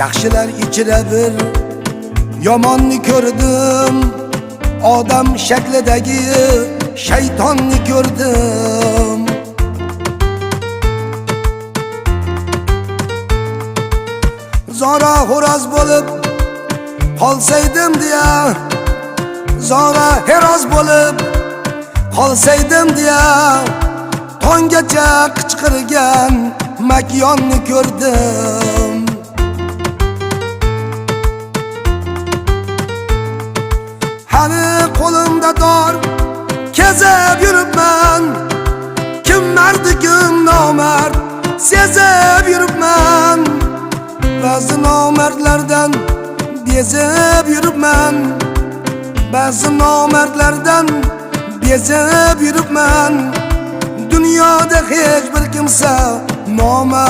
yaxshilar ichra bir yomonni ko'rdim, odam shaklidagi shaytonni ko'rdim. Zora xo'roz bo'lib qolsaydim deya, zora heroz bo'lib qolsaydim deya, tonggacha qichqirgan makyonni ko'rdim. Hali qo'limda dor kezib yuribman, kim mardi kim nomard sezib yuribman. Ba'zi nomardlardan bezib yuribman, ba'zi nomardlardan bezib yuribman. Dunyoda hech bir kimsa nomard